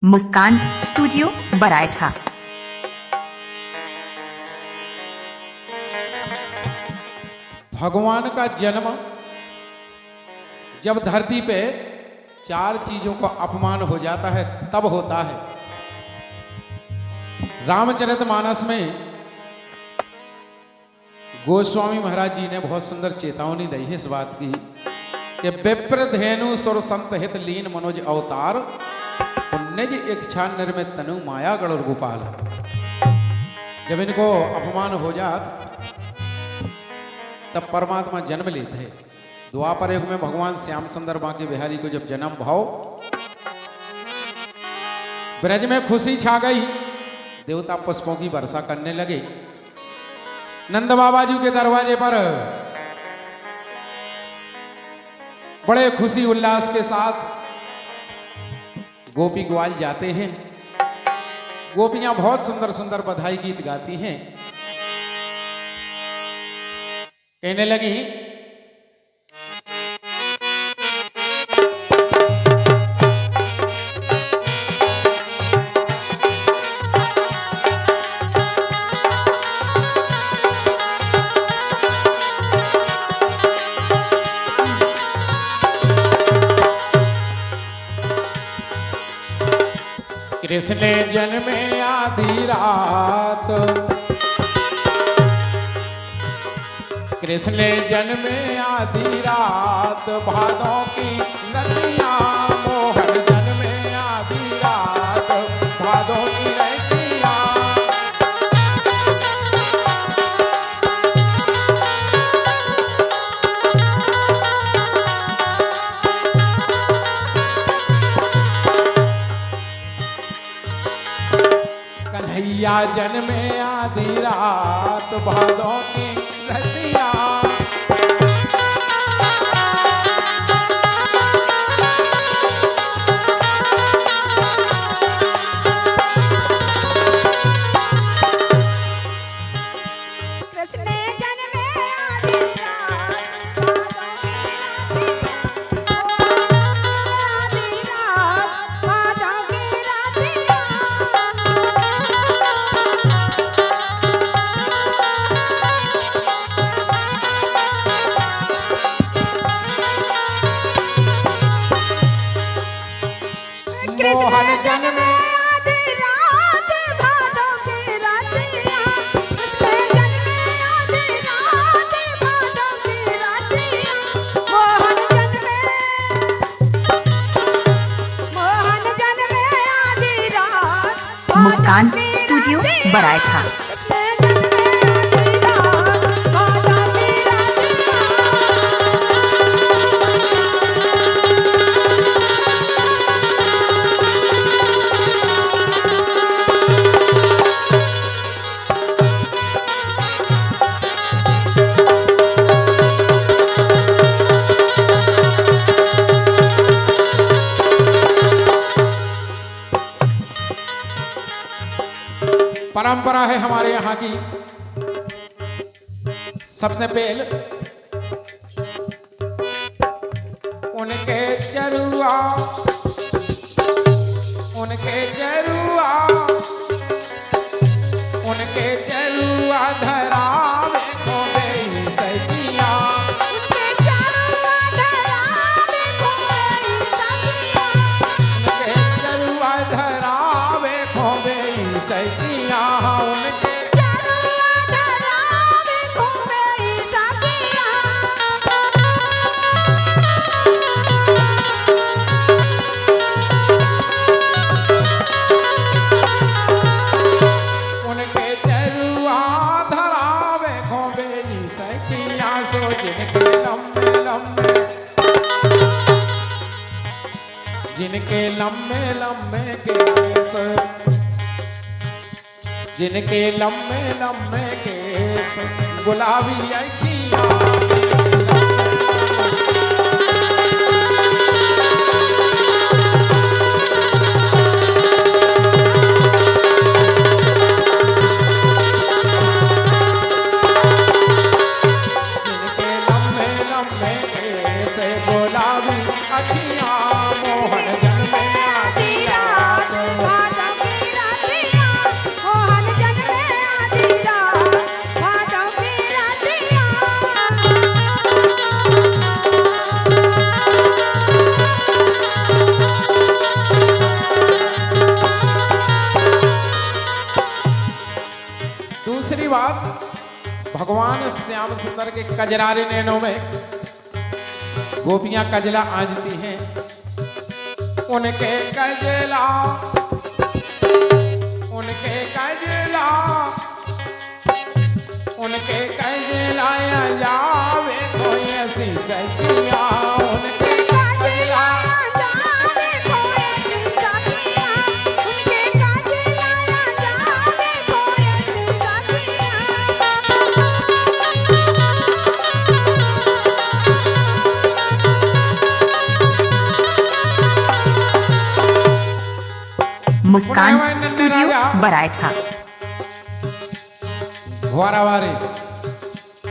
मुस्कान studio बरायठा। भगवान का जन्म जब धरती पे चार चीजों का अपमान हो जाता है तब होता है। रामचरितमानस में गोस्वामी महाराज जी ने बहुत सुंदर चेतावनी दी है इस बात की कि विप्र धेनु सुर संत हित लीन मनोज अवतार निज इच्छा निर्मित तनु माया गढ़ गोपाल। जब इनको अपमान हो जात तब परमात्मा जन्म लेते हैं। द्वापर युग में भगवान श्याम सुंदर बांके बिहारी को जब जन्म भाव ब्रज में खुशी छा गई, देवता पुष्पों की वर्षा करने लगे। नंद बाबा जी के दरवाजे पर बड़े खुशी उल्लास के साथ गोपी ग्वाल जाते हैं। गोपियां बहुत सुंदर सुंदर बधाई गीत गाती हैं। कहने लगी कृष्ण जन्मे आधी रात, कृष्ण जन्मे आधी रात भादों की रतिया। मोहन जन्मे आधी रात भादों की रतिया। कन्हैया जन्मे आधी रात भादों की रतिया। मोहन जन्मे आधी रात भादों की रतिया। कृष्ण जन्मे आधी रात भादों की रतिया। मोहन जन्मे आधी रात। मुस्कान स्टूडियो बरायठा। परंपरा है हमारे यहाँ की। सबसे पहले उनके चरुआ, उनके चरुआ, उनके चरुआ धरा में खोबे सैतिया। उनके चरुआ धरा में खोबे सैतिया। उनके चरुआ धरा में खोबे सैतिया। उनके चरुआ धरा में खोबे सैतिया। उनके चरुआ धरा में खोबे सैतिया। सो जिनके लंबे लंबे, जिनके लंबे लंबे केस, जिनके लंबे लंबे केस गुलाबी अखियाँ। जिनके लंबे लंबे केस गुलाबी अखियाँ। मोहन जन्मे आधी रात। दूसरी बात, भगवान श्याम सुंदर के कजरारे नैनों में गोपियां कजला आंजती हैं। उनके कजला, उनके कजला, उनके कजला जावे कोई ऐसी सखिया, उनके कजला जावे कोई ऐसी सखिया, उनके कजला जावे कोई ऐसी सखिया। मुस्कान स्टूडियो बरायठा। वारावारे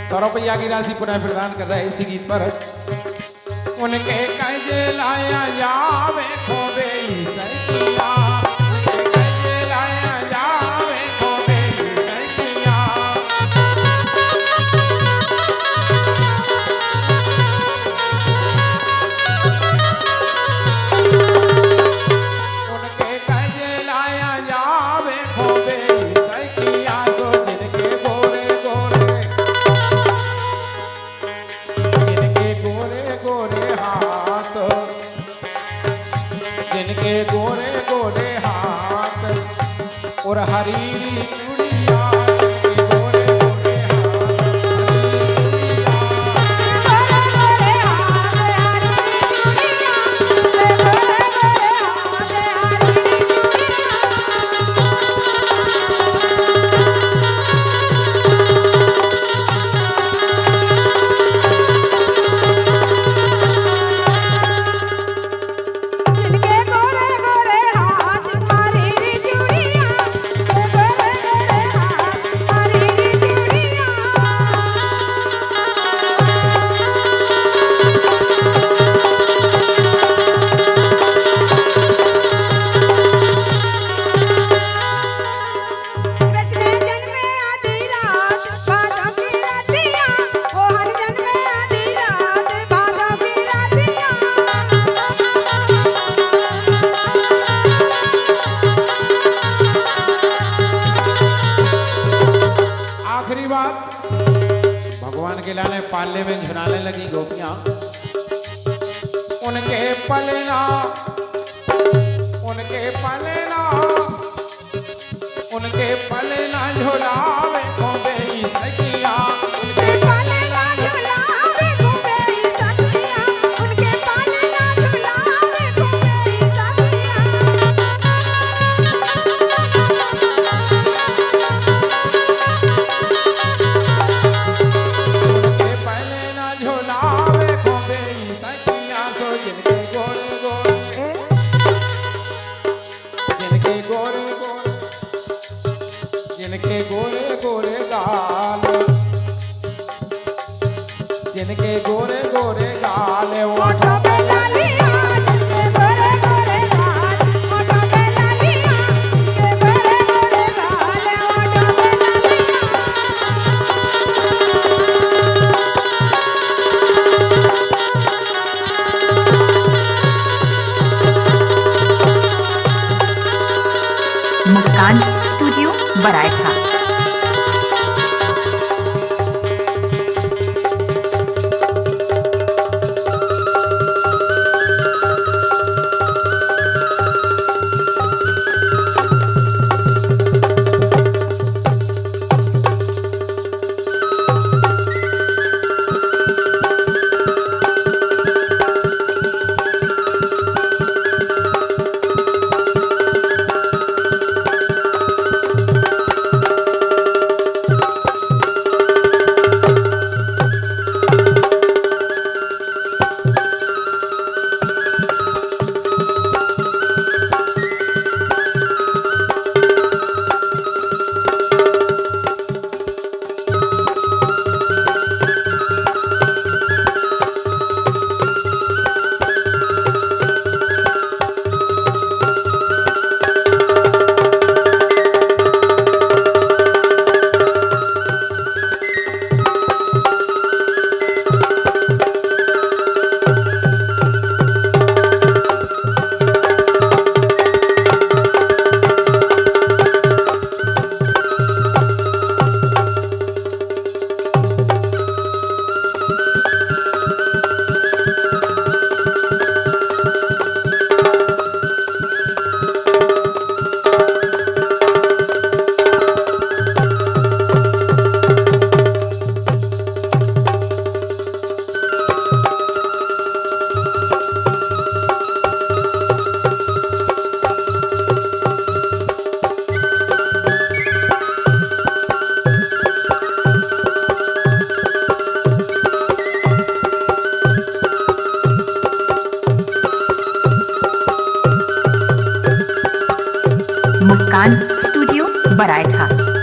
100 रुपया की राशि पुनः प्रदान कर रहा है इसी गीत पर। उनके कजलाया जावे खोबे सखिया, उनके कजलाया जावे खोबे सखिया। उनके कजलाया जावे खोबे सखिया, सो जिनके गोरे गोरे, जिनके गोरे गोरे हाथ, जिनके गोरे गोरे हाथ और हरीरी चूड़िया, जिनके गोरे गोरे हाथ, हरीरी चूड़िया। जिनके गोरे गोरे हाथ हरी री चूड़िया, गोरे गोरे हाथ हरी री चूड़िया। कृष्ण जन्मे आधी रात भादों की रातिया, मोहन जन्मे आधी रात भादों की रातिया। आखिरी बात, भगवान के लाने पाले में झुलाने लगी गोपियां। उनके पलना, उनके पलना, उनके पलना झुलावे खोबे सखिया, उनके पालना झुलावे घुमेरी सखिया, उनके पालना झुलावे घुमेरी सखिया। उनके पलना झुलावे खोबे सखिया, सो जिनके गोरे गोरे, जिनके गोरे गोरे, जिनके गोरे गोरे गाल, जिनके गोरे गोरे गाल, ओठों पे लालिया, जिनके गोरे गोरे गाल, ओठों पे लालिया, जिनके गोरे गोरे गाल, ओठों पे लालिया। मुस्कान स्टूडियो बरायठा। मुस्कान स्टूडियो बरायठा।